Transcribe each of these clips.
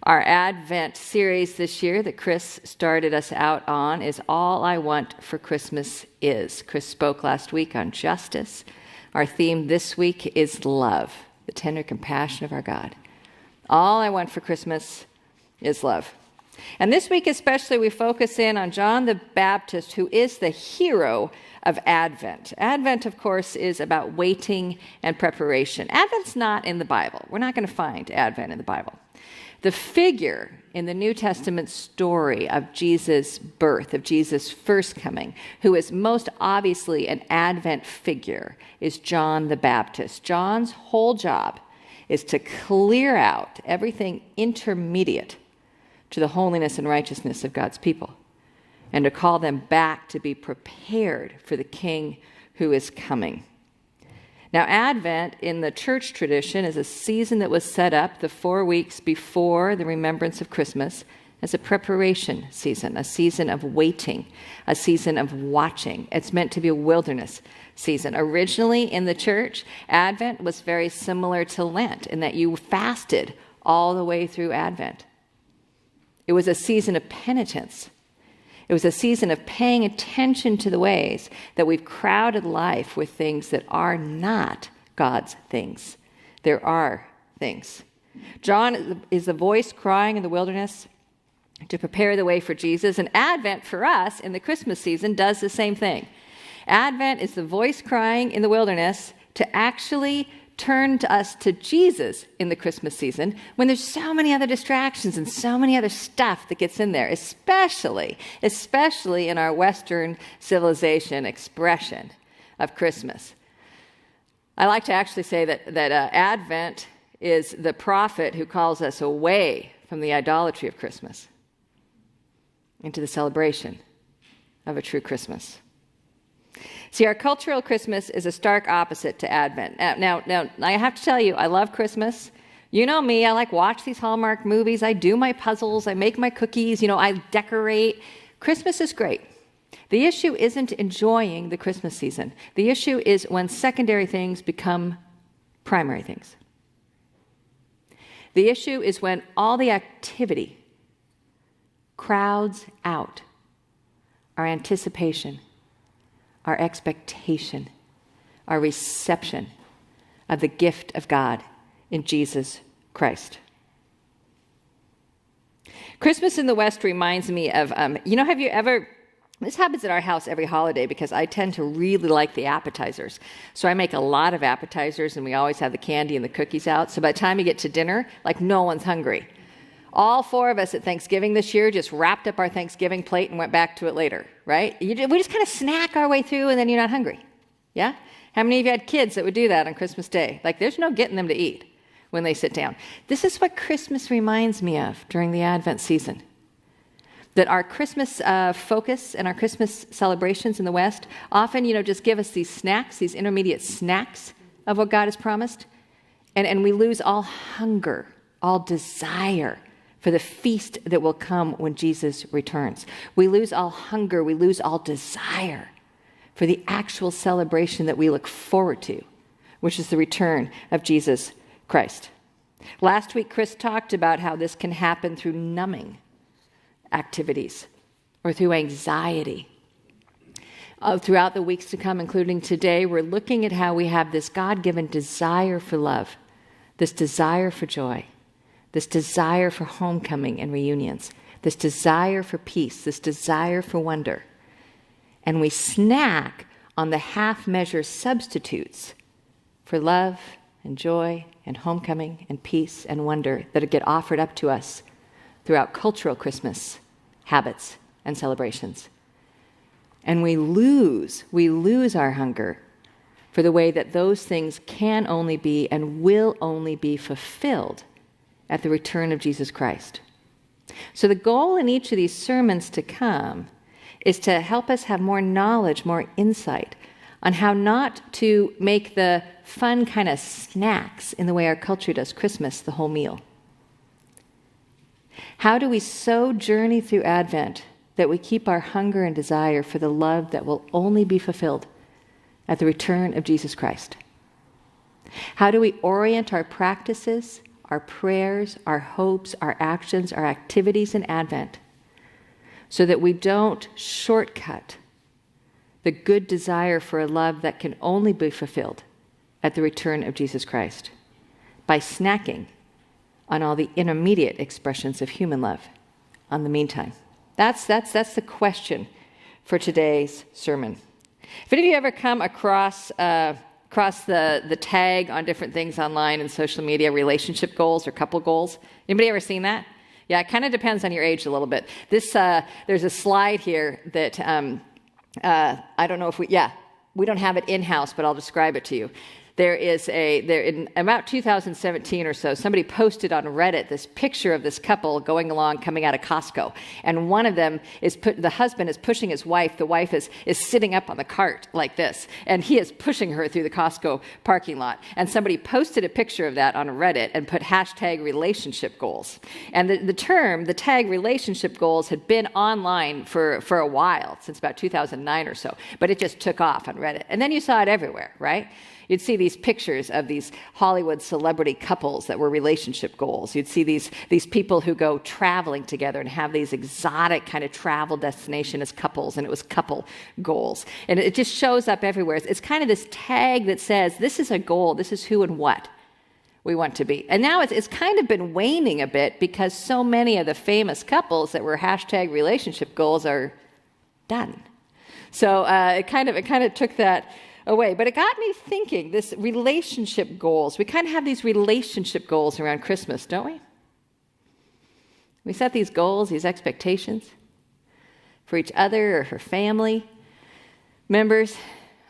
Our Advent series this year that Chris started us out on is All I Want for Christmas Is. Chris spoke last week on justice. Our theme this week is love, the tender compassion of our God. All I want for Christmas is love. And this week especially, we focus in on John the Baptist, who is the hero of Advent. Advent, of course, is about waiting and preparation. Advent's not in the Bible. We're not going to find Advent in the Bible. The figure in the New Testament story of Jesus' birth, of Jesus' first coming, who is most obviously an Advent figure, is John the Baptist. John's whole job is to clear out everything intermediate to the holiness and righteousness of God's people, and to call them back to be prepared for the King who is coming. Now, Advent in the church tradition is a season that was set up the 4 weeks before the remembrance of Christmas as a preparation season, a season of waiting, a season of watching. It's meant to be a wilderness season. Originally in the church, Advent was very similar to Lent in that you fasted all the way through Advent. It was a season of penitence. It was a season of paying attention to the ways that we've crowded life with things that are not God's things. There are things. John is the voice crying in the wilderness to prepare the way for Jesus, and Advent for us in the Christmas season does the same thing. Advent is the voice crying in the wilderness to actually turn to us to Jesus in the Christmas season when there's so many other distractions and so many other stuff that gets in there, especially in our Western civilization expression of Christmas. I like to actually say that Advent is the prophet who calls us away from the idolatry of Christmas into the celebration of a true Christmas. See, our cultural Christmas is a stark opposite to Advent. Now, I have to tell you, I love Christmas. You know me, I watch these Hallmark movies, I do my puzzles, I make my cookies, I decorate. Christmas is great. The issue isn't enjoying the Christmas season. The issue is when secondary things become primary things. The issue is when all the activity crowds out our anticipation, our expectation, our reception of the gift of God in Jesus Christ. Christmas in the West reminds me of, have you ever, this happens at our house every holiday because I tend to really like the appetizers. So I make a lot of appetizers and we always have the candy and the cookies out. So by the time you get to dinner, no one's hungry. All 4 of us at Thanksgiving this year just wrapped up our Thanksgiving plate and went back to it later, right? We just kind of snack our way through and then you're not hungry, yeah? How many of you had kids that would do that on Christmas Day? There's no getting them to eat when they sit down. This is what Christmas reminds me of during the Advent season. That our Christmas focus and our Christmas celebrations in the West often, just give us these snacks, these intermediate snacks of what God has promised, and we lose all hunger, all desire for the feast that will come when Jesus returns. We lose all hunger, we lose all desire for the actual celebration that we look forward to, which is the return of Jesus Christ. Last week, Chris talked about how this can happen through numbing activities or through anxiety. Throughout the weeks to come, including today, we're looking at how we have this God-given desire for love, this desire for joy, this desire for homecoming and reunions, this desire for peace, this desire for wonder. And we snack on the half-measure substitutes for love and joy and homecoming and peace and wonder that get offered up to us throughout cultural Christmas habits and celebrations. And we lose our hunger for the way that those things can only be and will only be fulfilled at the return of Jesus Christ. So the goal in each of these sermons to come is to help us have more knowledge, more insight on how not to make the fun kind of snacks in the way our culture does Christmas the whole meal. How do we so journey through Advent that we keep our hunger and desire for the love that will only be fulfilled at the return of Jesus Christ? How do we orient our practices, our prayers, our hopes, our actions, our activities in Advent, so that we don't shortcut the good desire for a love that can only be fulfilled at the return of Jesus Christ by snacking on all the intermediate expressions of human love on the meantime. That's the question for today's sermon. If any of you ever come across the tag on different things online and social media, relationship goals or couple goals, anybody ever seen that? Yeah, it kind of depends on your age a little bit. There's a slide here that I don't know if we don't have it in-house, but I'll describe it to you. In about 2017 or so, somebody posted on Reddit this picture of this couple coming out of Costco. And one of them the husband is pushing his wife. The wife is sitting up on the cart like this. And he is pushing her through the Costco parking lot. And somebody posted a picture of that on Reddit and put hashtag relationship goals. And the tag relationship goals had been online for a while, since about 2009 or so. But it just took off on Reddit. And then you saw it everywhere, right? You'd see these pictures of these Hollywood celebrity couples that were relationship goals. You'd see these people who go traveling together and have these exotic kind of travel destination as couples, and it was couple goals. And it just shows up everywhere. It's kind of this tag that says, this is a goal, this is who and what we want to be. And now it's kind of been waning a bit because so many of the famous couples that were hashtag relationship goals are done. So it kind of took that away. But it got me thinking, this relationship goals. We kind of have these relationship goals around Christmas, don't we? We set these goals, these expectations for each other or for family members.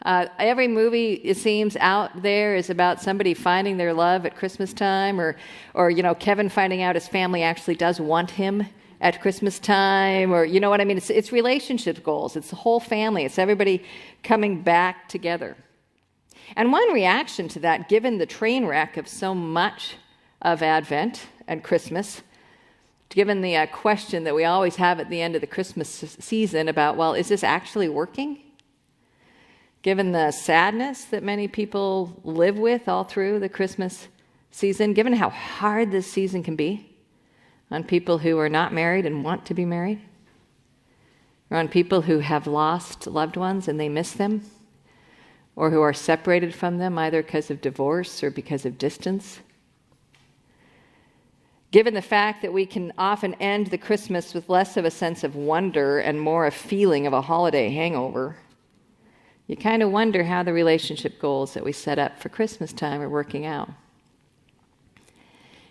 Every movie, it seems, out there is about somebody finding their love at Christmas time, or Kevin finding out his family actually does want him at Christmas time, or you know what I mean? It's relationship goals. It's the whole family. It's everybody coming back together. And one reaction to that, given the train wreck of so much of Advent and Christmas, given the question that we always have at the end of the Christmas season about, well, is this actually working? Given the sadness that many people live with all through the Christmas season, given how hard this season can be on people who are not married and want to be married, or on people who have lost loved ones and they miss them, or who are separated from them either because of divorce or because of distance. Given the fact that we can often end the Christmas with less of a sense of wonder and more a feeling of a holiday hangover, you kind of wonder how the relationship goals that we set up for Christmas time are working out.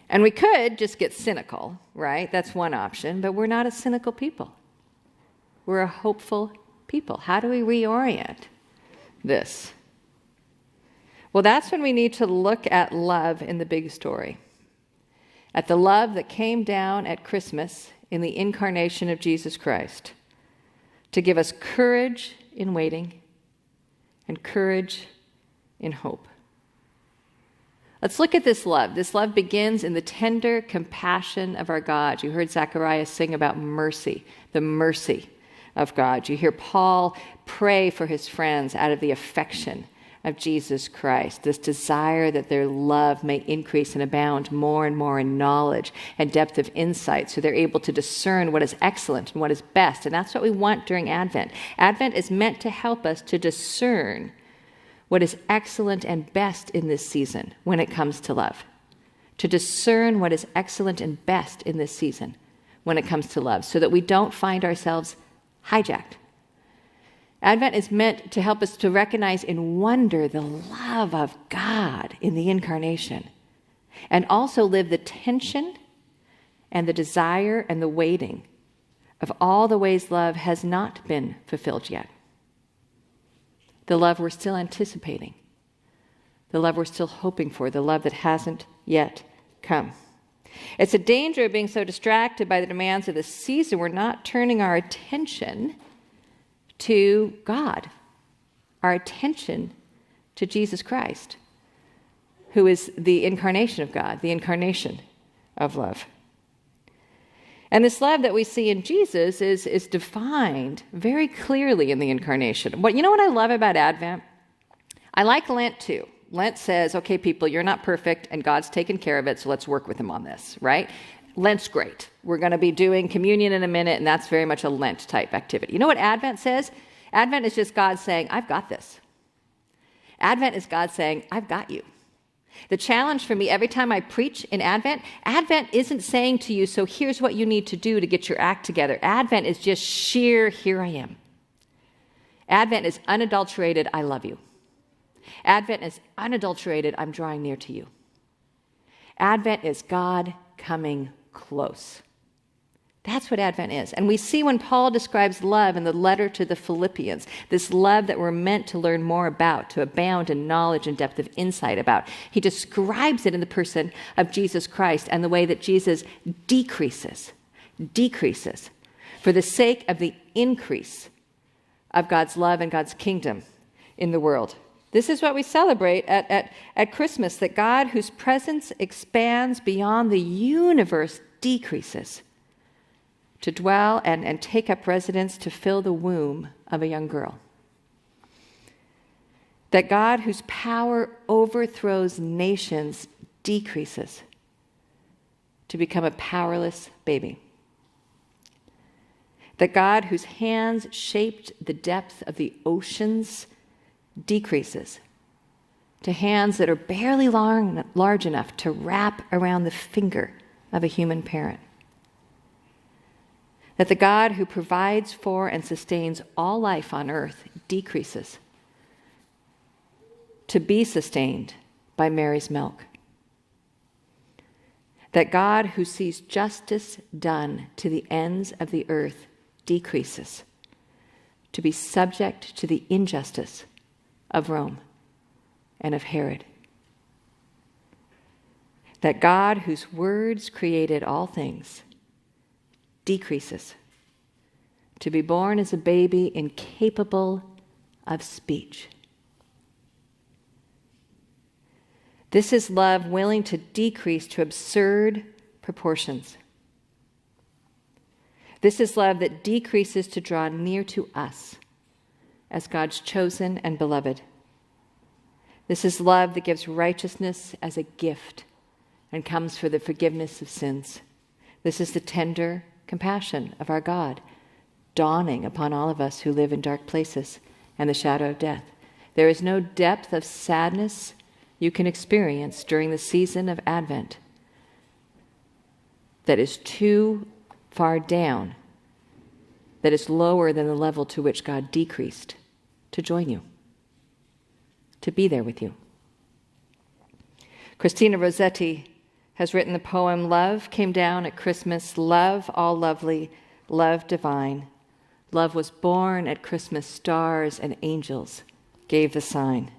And we could just get cynical, right? That's one option, but we're not a cynical people. We're a hopeful people. How do we reorient this? Well, that's when we need to look at love in the big story. At the love that came down at Christmas in the incarnation of Jesus Christ to give us courage in waiting and courage in hope. Let's look at this love. This love begins in the tender compassion of our God. You heard Zechariah sing about mercy, the mercy of God. You hear Paul pray for his friends out of the affection of Jesus Christ, this desire that their love may increase and abound more and more in knowledge and depth of insight, so they're able to discern what is excellent and what is best. And that's what we want during Advent. Advent is meant to help us to discern what is excellent and best in this season when it comes to love. To discern what is excellent and best in this season when it comes to love, so that we don't find ourselves hijacked. Advent is meant to help us to recognize in wonder the love of God in the incarnation, and also live the tension and the desire and the waiting of all the ways love has not been fulfilled yet. The love we're still anticipating, the love we're still hoping for, the love that hasn't yet come. It's a danger of being so distracted by the demands of the season, we're not turning our attention to God, our attention to Jesus Christ, who is the incarnation of God, the incarnation of love. And this love that we see in Jesus is defined very clearly in the incarnation. But you know what I love about Advent? I like Lent too. Lent says, okay, people, you're not perfect, and God's taken care of it, so let's work with him on this, right? Lent's great. We're going to be doing communion in a minute, and that's very much a Lent-type activity. You know what Advent says? Advent is just God saying, I've got this. Advent is God saying, I've got you. The challenge for me every time I preach in Advent isn't saying to you, so here's what you need to do to get your act together. Advent is just sheer, here I am. Advent is unadulterated, I love you. Advent is unadulterated, I'm drawing near to you. Advent is God coming close. That's what Advent is. And we see when Paul describes love in the letter to the Philippians, this love that we're meant to learn more about, to abound in knowledge and depth of insight about. He describes it in the person of Jesus Christ and the way that Jesus decreases for the sake of the increase of God's love and God's kingdom in the world. This is what we celebrate at Christmas, that God, whose presence expands beyond the universe, decreases to dwell and take up residence to fill the womb of a young girl. That God, whose power overthrows nations, decreases to become a powerless baby. That God, whose hands shaped the depth of the oceans, decreases to hands that are barely large enough to wrap around the finger of a human parent. That the God who provides for and sustains all life on earth decreases to be sustained by Mary's milk. That God who sees justice done to the ends of the earth decreases to be subject to the injustice of Rome and of Herod. That God, whose words created all things, decreases to be born as a baby incapable of speech. This is love willing to decrease to absurd proportions. This is love that decreases to draw near to us as God's chosen and beloved. This is love that gives righteousness as a gift and comes for the forgiveness of sins. This is the tender compassion of our God, dawning upon all of us who live in dark places and the shadow of death. There is no depth of sadness you can experience during the season of Advent that is too far down, that is lower than the level to which God decreased to join you, to be there with you. Christina Rossetti has written the poem, Love Came Down at Christmas, Love All Lovely, Love Divine. Love was born at Christmas, stars and angels gave the sign.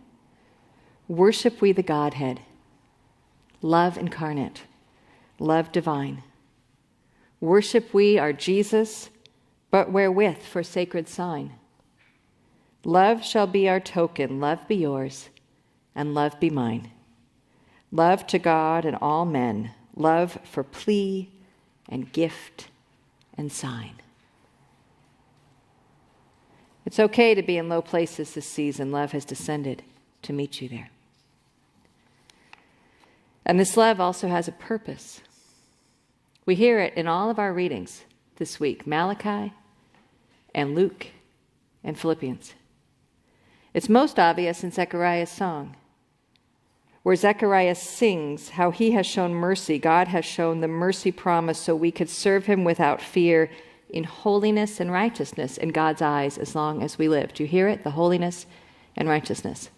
Worship we the Godhead, love incarnate, love divine. Worship we our Jesus, but wherewith for sacred sign? Love shall be our token, love be yours, and love be mine. Love to God and all men, love for plea and gift and sign. It's okay to be in low places this season. Love has descended to meet you there. And this love also has a purpose. We hear it in all of our readings this week, Malachi and Luke and Philippians. It's most obvious in Zechariah's song, where Zechariah sings how he has shown mercy. God has shown the mercy promise so we could serve him without fear in holiness and righteousness in God's eyes as long as we live. Do you hear it? The holiness and righteousness.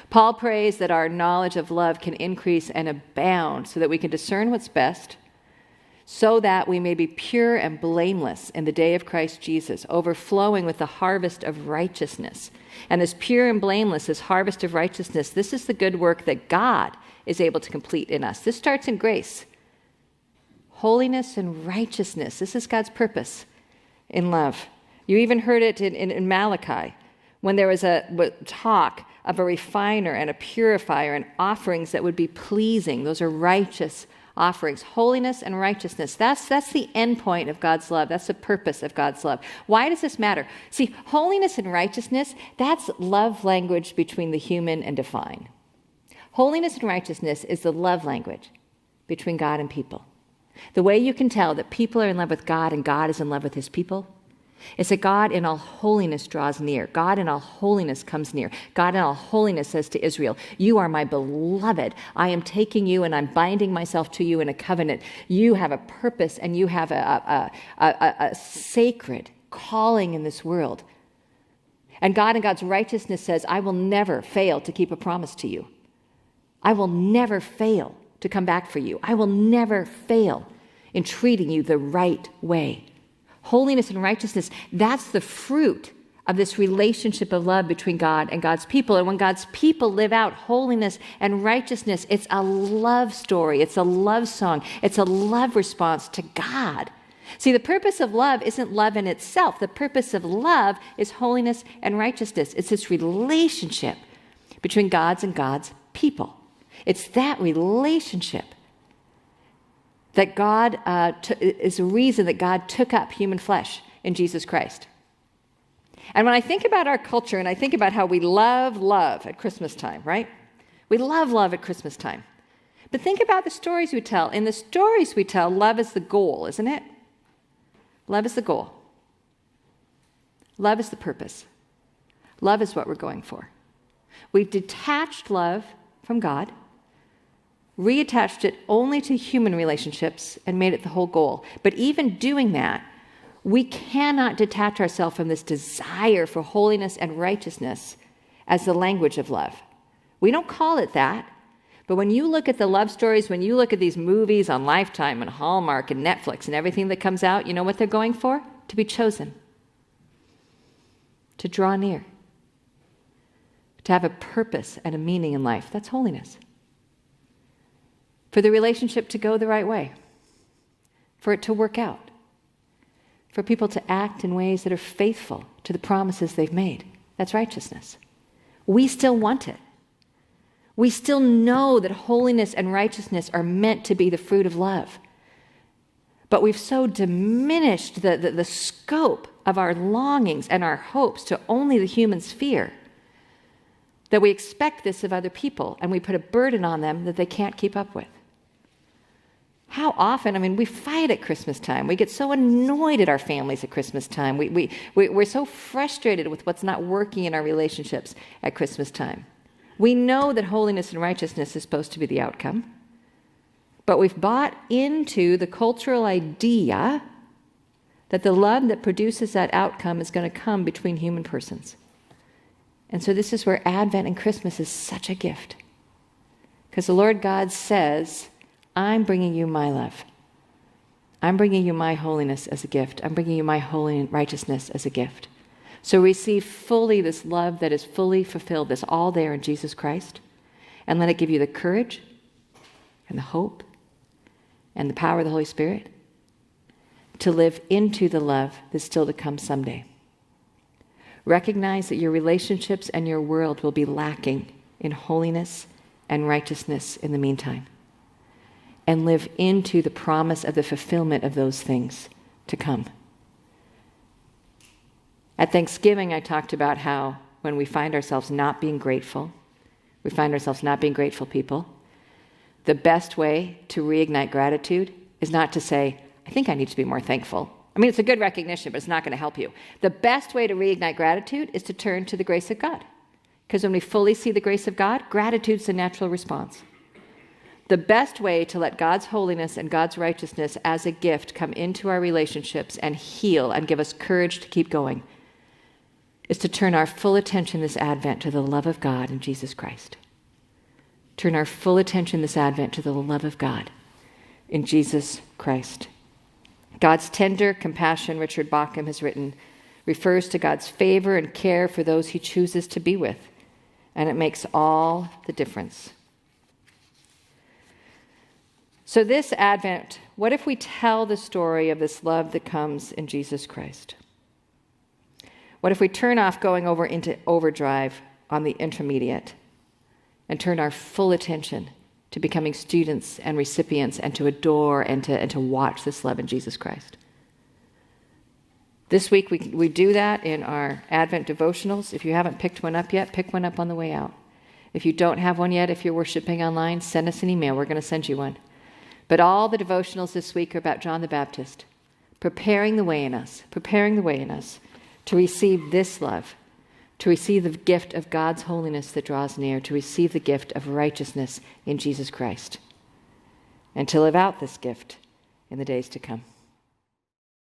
Paul prays that our knowledge of love can increase and abound so that we can discern what's best, so that we may be pure and blameless in the day of Christ Jesus, overflowing with the harvest of righteousness. And this pure and blameless, this harvest of righteousness, this is the good work that God is able to complete in us. This starts in grace. Holiness and righteousness, this is God's purpose in love. You even heard it in Malachi, when there was a talk of a refiner and a purifier and offerings that would be pleasing. Those are righteous offerings. Holiness and righteousness. That's the end point of God's love. That's the purpose of God's love. Why does this matter? See, holiness and righteousness, that's love language between the human and divine. Holiness and righteousness is the love language between God and people. The way you can tell that people are in love with God and God is in love with his people is that God in all holiness draws near. God in all holiness comes near. God in all holiness says to Israel, you are my beloved. I am taking you and I'm binding myself to you in a covenant. You have a purpose and you have a sacred calling in this world. And God in God's righteousness says, I will never fail to keep a promise to you. I will never fail to come back for you. I will never fail in treating you the right way. Holiness and righteousness, that's the fruit of this relationship of love between God and God's people. And when God's people live out holiness and righteousness, it's a love story. It's a love song. It's a love response to God. See, the purpose of love isn't love in itself. The purpose of love is holiness and righteousness. It's this relationship between God's and God's people. It's that relationship that God is the reason that God took up human flesh in Jesus Christ. And when I think about our culture and I think about how we love at Christmas time, right? We love at Christmas time. But think about the stories we tell. In the stories we tell, love is the goal, isn't it? Love is the goal. Love is the purpose. Love is what we're going for. We've detached love from God, reattached it only to human relationships, and made it the whole goal. But even doing that, we cannot detach ourselves from this desire for holiness and righteousness as the language of love. We don't call it that, but when you look at the love stories, when you look at these movies on Lifetime and Hallmark and Netflix and everything that comes out, you know what they're going for? To be chosen, to draw near, to have a purpose and a meaning in life. That's holiness. For the relationship to go the right way, for it to work out, for people to act in ways that are faithful to the promises they've made. That's righteousness. We still want it. We still know that holiness and righteousness are meant to be the fruit of love. But we've so diminished the scope of our longings and our hopes to only the human sphere that we expect this of other people and we put a burden on them that they can't keep up with. How often, we fight at Christmas time. We get so annoyed at our families at Christmas time. We're so frustrated with what's not working in our relationships at Christmas time. We know that holiness and righteousness is supposed to be the outcome, but we've bought into the cultural idea that the love that produces that outcome is going to come between human persons. And so this is where Advent and Christmas is such a gift. Because the Lord God says, I'm bringing you my love. I'm bringing you my holiness as a gift. I'm bringing you my holy righteousness as a gift. So receive fully this love that is fully fulfilled, that's all there in Jesus Christ, and let it give you the courage and the hope and the power of the Holy Spirit to live into the love that's still to come someday. Recognize that your relationships and your world will be lacking in holiness and righteousness in the meantime, and live into the promise of the fulfillment of those things to come. At Thanksgiving, I talked about how when we find ourselves not being grateful, we find ourselves not being grateful people, the best way to reignite gratitude is not to say, I think I need to be more thankful. It's a good recognition, but it's not going to help you. The best way to reignite gratitude is to turn to the grace of God. Because when we fully see the grace of God, gratitude's the natural response. The best way to let God's holiness and God's righteousness as a gift come into our relationships and heal and give us courage to keep going is to turn our full attention this Advent to the love of God in Jesus Christ. Turn our full attention this Advent to the love of God in Jesus Christ. God's tender compassion, Richard Bauckham has written, refers to God's favor and care for those he chooses to be with, and it makes all the difference. So this Advent, what if we tell the story of this love that comes in Jesus Christ? What if we turn off going over into overdrive on the intermediate and turn our full attention to becoming students and recipients and to adore and to watch this love in Jesus Christ? This week we do that in our Advent devotionals. If you haven't picked one up yet, pick one up on the way out. If you don't have one yet, if you're worshiping online, send us an email. We're going to send you one. But all the devotionals this week are about John the Baptist, preparing the way in us to receive this love, to receive the gift of God's holiness that draws near, to receive the gift of righteousness in Jesus Christ, and to live out this gift in the days to come.